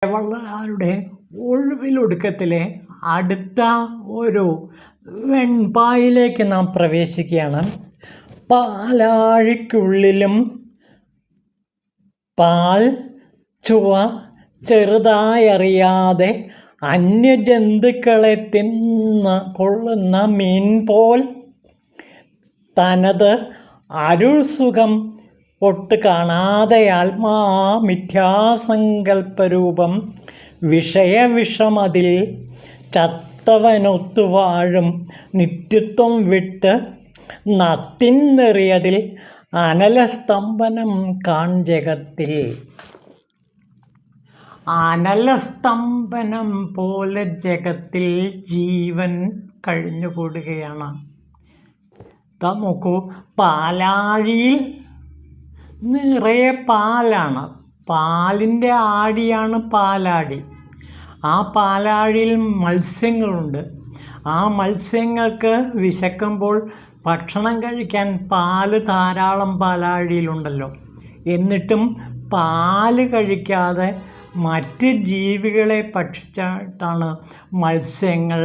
വള്ളലാരുടെ ഒഴിവിലൊടുക്കത്തിലെ അടുത്ത ഒരു വെൺപായിലേക്ക് നാം പ്രവേശിക്കുകയാണ്. പാലാഴിക്കുള്ളിലും പാൽ ചുവ ചെറുതായറിയാതെ അന്യജന്തുക്കളെ കൊള്ളുന്ന മീൻ പോൽ തനത് അരുൾസുഖം ഒട്ട് കാണാതെ മിഥ്യാസങ്കല്പരൂപം വിഷയമതിൽ ചത്തവനൊത്തുവാഴും നിത്യത്വം വിട്ട് നത്തിന്നെറിയതിൽ അനലസ്തംഭനം കാൺജഗത്തിൽ. അനലസ്തംഭനം പോലെ ജഗത്തിൽ ജീവൻ കഴിഞ്ഞുകൂടുകയാണ്. നോക്കൂ, പാലാഴിയിൽ നിറയെ പാലാണ്. പാലിൻ്റെ ആടിയാണ് പാലാടി. ആ പാലാഴിയിൽ മത്സ്യങ്ങളുണ്ട്. ആ മത്സ്യങ്ങൾക്ക് വിശക്കുമ്പോൾ ഭക്ഷണം കഴിക്കാൻ പാല് ധാരാളം പാലാഴിയിലുണ്ടല്ലോ. എന്നിട്ടും പാല് കഴിക്കാതെ മറ്റ് ജീവികളെ ഭക്ഷിച്ചിട്ടാണ് മത്സ്യങ്ങൾ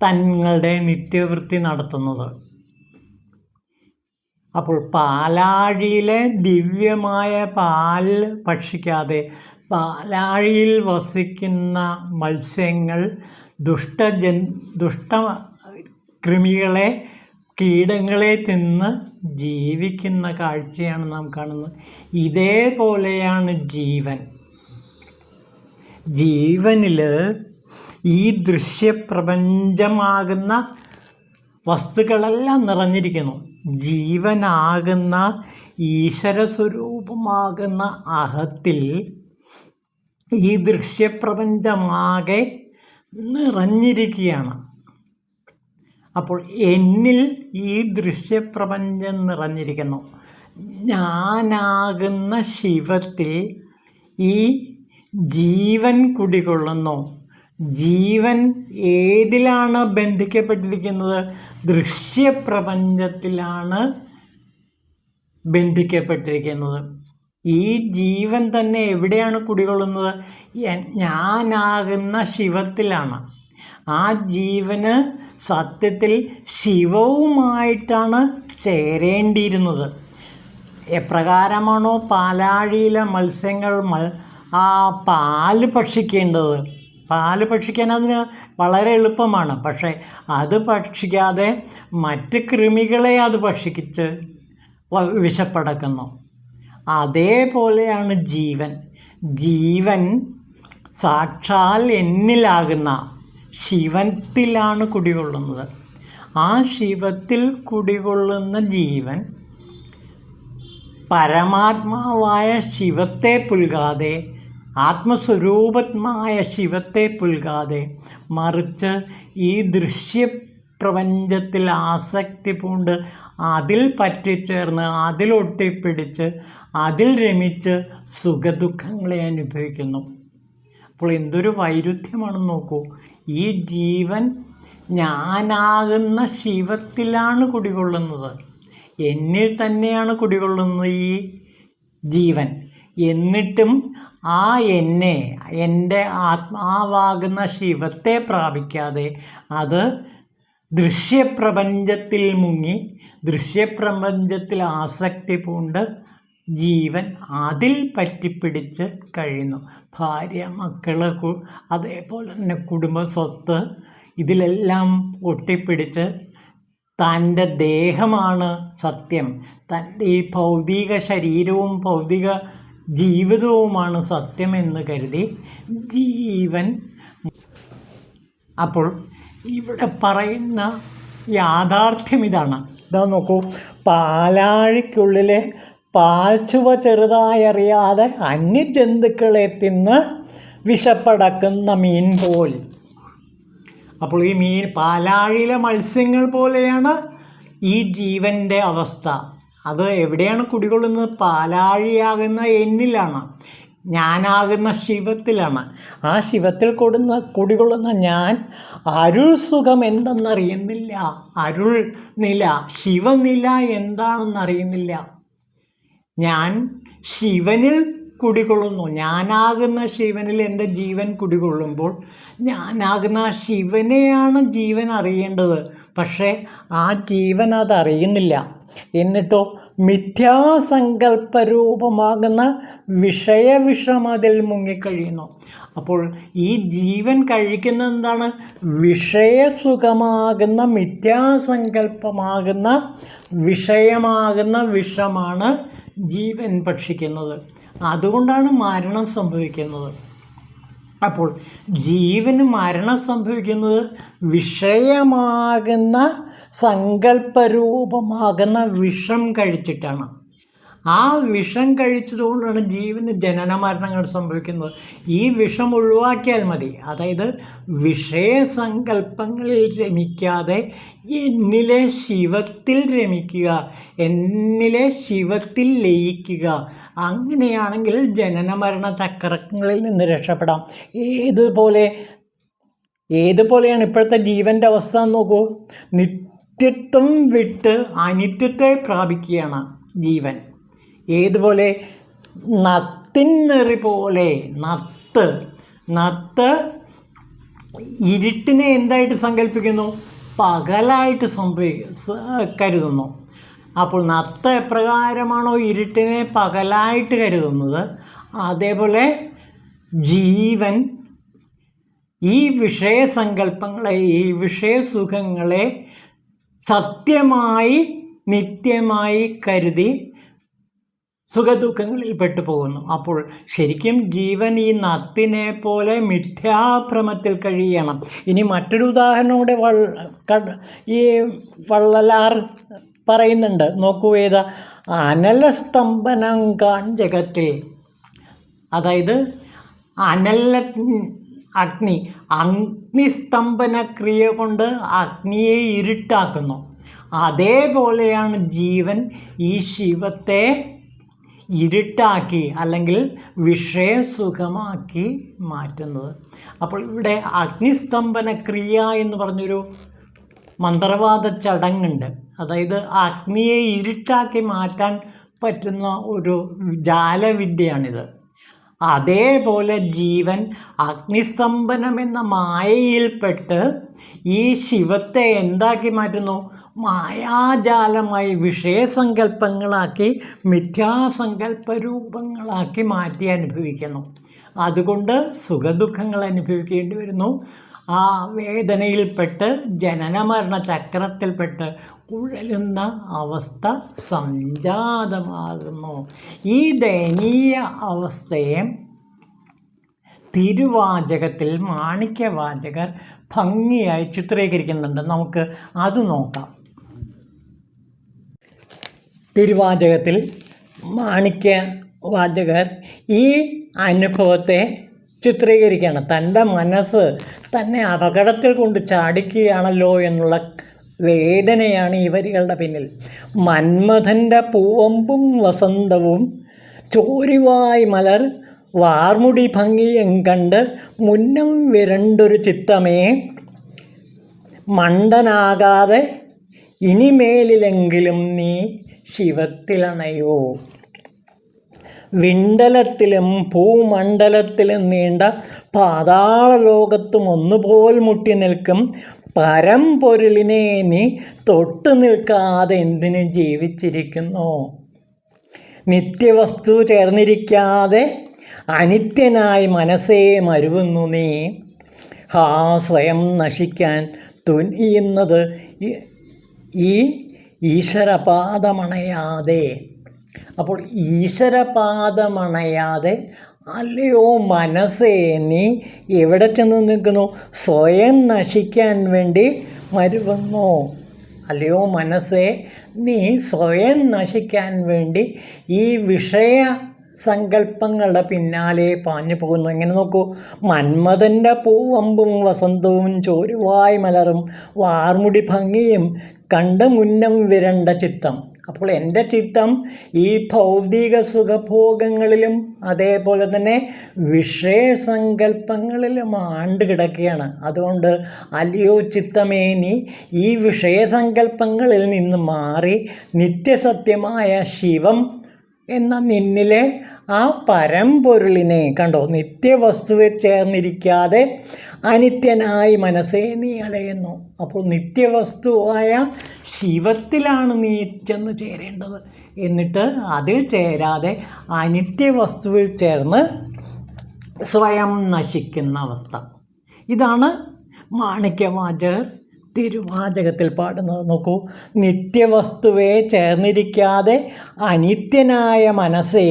തങ്ങളുടെ നിത്യവൃത്തി നടത്തുന്നത്. അപ്പോൾ പാലാഴിയിലെ ദിവ്യമായ പാൽ ഭക്ഷിക്കാതെ പാലാഴിയിൽ വസിക്കുന്ന മത്സ്യങ്ങൾ ദുഷ്ടകൃമികളെ കീടങ്ങളെ തിന്ന് ജീവിക്കുന്ന കാഴ്ചയാണ് നാം കാണുന്നത്. ഇതേപോലെയാണ് ജീവനിൽ ഈ ദൃശ്യപ്രപഞ്ചമാകുന്ന വസ്തുക്കളെല്ലാം നിറഞ്ഞിരിക്കുന്നു. ജീവനാകുന്ന ഈശ്വരസ്വരൂപമാകുന്ന അഹത്തിൽ ഈ ദൃശ്യപ്രപഞ്ചമാകെ നിറഞ്ഞിരിക്കുകയാണ്. അപ്പോൾ എന്നിൽ ഈ ദൃശ്യപ്രപഞ്ചം നിറഞ്ഞിരിക്കുന്നു. ഞാനാകുന്ന ശിവത്തിൽ ഈ ജീവൻ കുടികൊള്ളുന്നു. ജീവൻ ഏതിലാണ് ബന്ധിക്കപ്പെട്ടിരിക്കുന്നത്? ദൃശ്യപ്രപഞ്ചത്തിലാണ് ബന്ധിക്കപ്പെട്ടിരിക്കുന്നത്. ഈ ജീവൻ തന്നെ എവിടെയാണ് കുടികൊള്ളുന്നത്? ഞാനാകുന്ന ശിവത്തിലാണ്. ആ ജീവന് സത്യത്തിൽ ശിവവുമായിട്ടാണ് ചേരേണ്ടിയിരുന്നത്. എപ്രകാരമാണോ പാലാഴിയിലെ മത്സ്യങ്ങൾ ആ പാല് ഭക്ഷിക്കേണ്ടത്, പാല് ഭക്ഷിക്കാൻ അതിന് വളരെ എളുപ്പമാണ്. പക്ഷേ അത് ഭക്ഷിക്കാതെ മറ്റ് കൃമികളെ അത് ഭക്ഷിച്ച് വിശപ്പടക്കുന്നു. അതേപോലെയാണ് ജീവൻ സാക്ഷാൽ എന്നിലാകുന്ന ശിവത്തിലാണ് കുടികൊള്ളുന്നത്. ആ ശിവത്തിൽ കുടികൊള്ളുന്ന ജീവൻ പരമാത്മാവായ ശിവത്തെ പുൽകാതെ, ആത്മസ്വരൂപമായ ശിവത്തെ പുൽകാതെ, മറിച്ച് ഈ ദൃശ്യപ്രപഞ്ചത്തിൽ ആസക്തി പൂണ്ട് അതിൽ പറ്റിച്ചേർന്ന് അതിലൊട്ടിപ്പിടിച്ച് അതിൽ രമിച്ച് സുഖദുഃഖങ്ങളെ അനുഭവിക്കുന്നു. അപ്പോൾ എന്തൊരു വൈരുദ്ധ്യമാണെന്ന് നോക്കൂ. ഈ ജീവൻ ഞാനാകുന്ന ശിവത്തിലാണ് കുടികൊള്ളുന്നത്. എന്നിൽ തന്നെയാണ് കുടികൊള്ളുന്നത് ഈ ജീവൻ. എന്നിട്ടും ആ എൻ്റെ ആത്മാവാകുന്ന ശിവത്തെ പ്രാപിക്കാതെ അത് ദൃശ്യപ്രപഞ്ചത്തിൽ മുങ്ങി ദൃശ്യപ്രപഞ്ചത്തിൽ ആസക്തി പൂണ്ട് ജീവൻ അതിൽ പറ്റിപ്പിടിച്ച് കഴിയുന്നു. ഭാര്യ, മക്കൾ, അതേപോലെ തന്നെ കുടുംബ സ്വത്ത്, ഇതിലെല്ലാം ഒട്ടിപ്പിടിച്ച് തൻ്റെ ദേഹമാണ് സത്യം, തൻ്റെ ഈ ഭൗതിക ശരീരവും ഭൗതിക ജീവിതവുമാണ് സത്യമെന്ന് കരുതി ജീവൻ. അപ്പോൾ ഇവിടെ പറയുന്ന യാഥാർത്ഥ്യം ഇതാണ്. ഇതാ നോക്കൂ, പാലാഴിക്കുള്ളിലെ പാൽച്ചുവ ചെറുതായറിയാതെ അന്യജന്തുക്കളെ തിന്ന് വിശപ്പടക്കുന്ന മീൻ പോൽ. അപ്പോൾ ഈ പാലാഴിയിലെ മത്സ്യങ്ങൾ പോലെയാണ് ഈ ജീവൻ്റെ അവസ്ഥ. അത് എവിടെയാണ് കുടികൊള്ളുന്നത്? പാലാഴിയാകുന്ന എന്നിലാണ്, ഞാനാകുന്ന ശിവത്തിലാണ്. ആ ശിവത്തിൽ കുടികൊള്ളുന്ന ഞാൻ അരുൾ സുഖം എന്തെന്നറിയുന്നില്ല. അരുൾ നില, ശിവനില എന്താണെന്നറിയുന്നില്ല. ഞാൻ ശിവനിൽ കുടികൊള്ളുന്നു. ഞാനാകുന്ന ശിവനിൽ എൻ്റെ ജീവൻ കുടികൊള്ളുമ്പോൾ ഞാനാകുന്ന ആ ശിവനെയാണ് ജീവൻ അറിയേണ്ടത്. പക്ഷേ ആ ജീവൻ അതറിയുന്നില്ല. എന്നിട്ടോ മിഥ്യാസങ്കല്പരൂപമാകുന്ന വിഷയം അതിൽ മുങ്ങിക്കഴിയുന്നു. അപ്പോൾ ഈ ജീവൻ കഴിക്കുന്ന എന്താണ്? വിഷയസുഖമാകുന്ന മിഥ്യാസങ്കല്പമാകുന്ന വിഷയമാകുന്ന വിഷമാണ് ജീവൻ ഭക്ഷിക്കുന്നത്. അതുകൊണ്ടാണ് മരണം സംഭവിക്കുന്നത്. അപ്പോൾ ജീവന് മരണം സംഭവിക്കുന്നത് വിഷയമാകുന്ന സങ്കല്പരൂപമാകുന്ന വിഷം കഴിച്ചിട്ടാണ്. ആ വിഷം കഴിച്ചതുകൊണ്ടാണ് ജീവന് ജനന മരണങ്ങൾ സംഭവിക്കുന്നത്. ഈ വിഷം ഒഴിവാക്കിയാൽ മതി. അതായത് വിഷയസങ്കല്പങ്ങളിൽ രമിക്കാതെ എന്നിലെ ശിവത്തിൽ രമിക്കുക, എന്നിലെ ശിവത്തിൽ ലയിക്കുക. അങ്ങനെയാണെങ്കിൽ ജനന മരണ ചക്രങ്ങളിൽ നിന്ന് രക്ഷപ്പെടാം. ഏതുപോലെയാണ് ഇപ്പോഴത്തെ ജീവൻ്റെ അവസ്ഥ എന്ന് നോക്കൂ. നിത്യത്വം വിട്ട് അനിത്യത്തെ പ്രാപിക്കുകയാണ് ജീവൻ. ഏതുപോലെ? നത്തിനെറി പോലെ. നത്ത് ഇരുട്ടിനെ എന്തായിട്ട് സങ്കല്പിക്കുന്നു? പകലായിട്ട് കരുതുന്നു. അപ്പോൾ നത്ത് എപ്രകാരമാണോ ഇരുട്ടിനെ പകലായിട്ട് കരുതുന്നത്, അതേപോലെ ജീവൻ ഈ വിഷയസങ്കല്പങ്ങളെ, ഈ വിഷയസുഖങ്ങളെ സത്യമായി നിത്യമായി കരുതി സുഖദുഃഖങ്ങളിൽ പെട്ടുപോകുന്നു. അപ്പോൾ ശരിക്കും ജീവൻ ഈ നത്തിനെ പോലെ മിഥ്യാഭ്രമത്തിൽ കഴിയണം. ഇനി മറ്റൊരു ഉദാഹരണം കൂടെ ഈ വള്ളലാർ പറയുന്നുണ്ട്. നോക്കൂ, ഏതാ? അനലസ്തംഭനം കാൺ ജഗത്തിൽ. അതായത് അഗ്നിസ്തംഭന ക്രിയ കൊണ്ട് അഗ്നിയെ ഇരുട്ടാക്കുന്നു. അതേപോലെയാണ് ജീവൻ ഈ ശിവത്തെ ഇരുട്ടാക്കി അല്ലെങ്കിൽ വിഷയസുഖമാക്കി മാറ്റുന്നത്. അപ്പോൾ ഇവിടെ അഗ്നിസ്തംഭന ക്രിയ എന്ന് പറഞ്ഞൊരു മന്ത്രവാദ ചടങ്ങുണ്ട്. അതായത് അഗ്നിയെ ഇരുട്ടാക്കി മാറ്റാൻ പറ്റുന്ന ഒരു ജാലവിദ്യയാണിത്. അതേപോലെ ജീവൻ അഗ്നിസ്തംഭനം എന്ന മായയിൽപ്പെട്ട് ഈ ശിവത്തെ എന്താക്കി മാറ്റുന്നു? മായാജാലമായി വിഷയസങ്കല്പങ്ങളാക്കി മിഥ്യാസങ്കല്പ രൂപങ്ങളാക്കി മാറ്റി അനുഭവിക്കുന്നു. അതുകൊണ്ട് സുഖദുഃഖങ്ങൾ അനുഭവിക്കേണ്ടി വരുന്നു. ആ വേദനയിൽപ്പെട്ട് ജനനമരണ ചക്രത്തിൽപ്പെട്ട് ഉഴലുന്ന അവസ്ഥ സംജാതമാകുന്നു. ഈ ദയനീയ അവസ്ഥയെ തിരുവാചകത്തിൽ മാണിക്യവാചകർ ഭംഗിയായി ചിത്രീകരിക്കുന്നുണ്ട്. നമുക്ക് അത് നോക്കാം. തിരുവാചകത്തിൽ മാണിക്യവാചകർ ഈ അനുഭവത്തെ ചിത്രീകരിക്കുകയാണ്. തൻ്റെ മനസ്സ് തന്നെ അപകടത്തിൽ കൊണ്ട് ചാടിക്കുകയാണല്ലോ എന്നുള്ള വേദനയാണ് ഈ വരികളുടെ പിന്നിൽ. മന്മഥൻ്റെ പൂവമ്പും വസന്തവും ചോരിവായ് മലർ വാർമുടി ഭംഗിയും കണ്ട് മുന്നം വിരണ്ടൊരു ചിത്തമേ മണ്ടനാകാതെ ഇനിമേലിലെങ്കിലും നീ ശിവത്തിലണയോ. വിണ്ടലത്തിലും ഭൂമണ്ഡലത്തിലും നീണ്ട പാതാളലോകത്തും ഒന്നുപോൽ മുട്ടി നിൽക്കും പരമ്പൊരുളിനെ നീ തൊട്ടു നിൽക്കാതെ എന്തിനു ജീവിച്ചിരിക്കുന്നു. നിത്യവസ്തു ചേർന്നിരിക്കാതെ അനിത്യനായി മനസ്സേ മരുവുന്നു നീ. സ്വയം നശിക്കാൻ തുനിയുന്നത് ഈ ഈശ്വരപാദമണയാതെ. അപ്പോൾ ഈശ്വരപാദമണയാതെ അല്ലയോ മനസ്സേ നീ എവിടെ ചെന്ന് നിൽക്കുന്നു? സ്വയം നശിക്കാൻ വേണ്ടി മരുവുന്നു. അല്ലയോ മനസ്സേ നീ സ്വയം നശിക്കാൻ വേണ്ടി ഈ വിഷയ സങ്കല്പങ്ങളുടെ പിന്നാലെ പാഞ്ഞു പോകുന്നു. എങ്ങനെ നോക്കൂ. മന്മഥൻ്റെ പൂവമ്പും വസന്തവും ചോരുവായ് മലറും വാർമുടി ഭംഗിയും കണ്ട് മുന്നം വിരണ്ട ചിത്തം. അപ്പോൾ എൻ്റെ ചിത്തം ഈ ഭൗതിക സുഖഭോഗങ്ങളിലും അതേപോലെ തന്നെ വിഷയസങ്കല്പങ്ങളിലും ആണ്ട് കിടക്കുകയാണ്. അതുകൊണ്ട് അല്ലയോ ചിത്തമേ നീ ഈ വിഷയസങ്കല്പങ്ങളിൽ നിന്ന് മാറി നിത്യസത്യമായ ശിവം എന്ന നിന്നിലെ ആ പരമ്പൊരുളിനെ കണ്ടോ, നിത്യവസ്തുവിൽ ചേർന്നിരിക്കാതെ അനിത്യനായി മനസ്സേ നീ അലയുന്നു. അപ്പോൾ നിത്യവസ്തുവായ ശിവത്തിലാണ് നീ ചെന്ന് ചേരേണ്ടത്. എന്നിട്ട് അതിൽ ചേരാതെ അനിത്യവസ്തുവിൽ ചേർന്ന് സ്വയം നശിക്കുന്ന അവസ്ഥ. ഇതാണ് മാണിക്യവാചകർ തിരുവാചകത്തിൽ പാടുന്നത്. നോക്കൂ, നിത്യവസ്തുവെ ചേർന്നിരിക്കാതെ അനിത്യനായ മനസ്സേ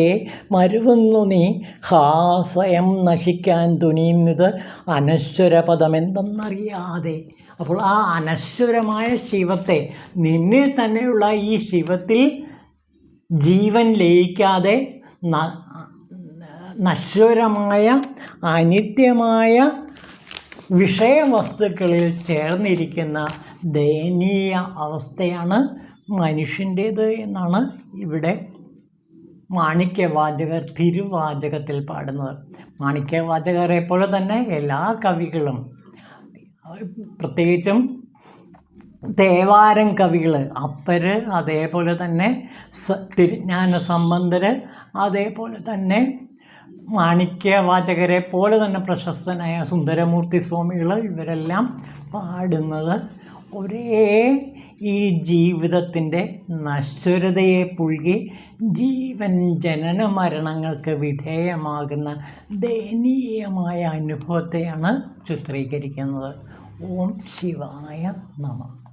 മരുവുന്നു നീ, ഹാ സ്വയം നശിക്കാൻ തുനിയുന്നത് അനശ്വരപദമെന്തെന്നറിയാതെ. അപ്പോൾ ആ അനശ്വരമായ ശിവത്തെ, നിന്നിൽ തന്നെയുള്ള ഈ ശിവത്തിൽ ജീവൻ ലയിക്കാതെ നശ്വരമായ അനിത്യമായ വിഷയവസ്തുക്കളിൽ ചേർന്നിരിക്കുന്ന ദയനീയ അവസ്ഥയാണ് മനുഷ്യൻ്റേത് എന്നാണ് ഇവിടെ മാണിക്യവാചകർ തിരുവാചകത്തിൽ പാടുന്നത്. മാണിക്യവാചകരെ പോലെ തന്നെ എല്ലാ കവികളും, പ്രത്യേകിച്ചും തേവാരം കവികൾ, അപ്പര്, അതേപോലെ തന്നെ തിരുജ്ഞാന സംബന്ധർ, അതേപോലെ തന്നെ മാണിക്യവാചകരെ പോലെ തന്നെ പ്രശസ്തനായ സുന്ദരമൂർത്തി സ്വാമികൾ, ഇവരെല്ലാം പാടുന്നത് ഒരേ ഈ ജീവിതത്തിൻ്റെ നശ്വരതയെ പുൽകി ജീവൻ ജനന മരണങ്ങൾക്ക് വിധേയമാകുന്ന ദയനീയമായ അനുഭവത്തെയാണ് ചിത്രീകരിക്കുന്നത്. ഓം ശിവായ നമഃ.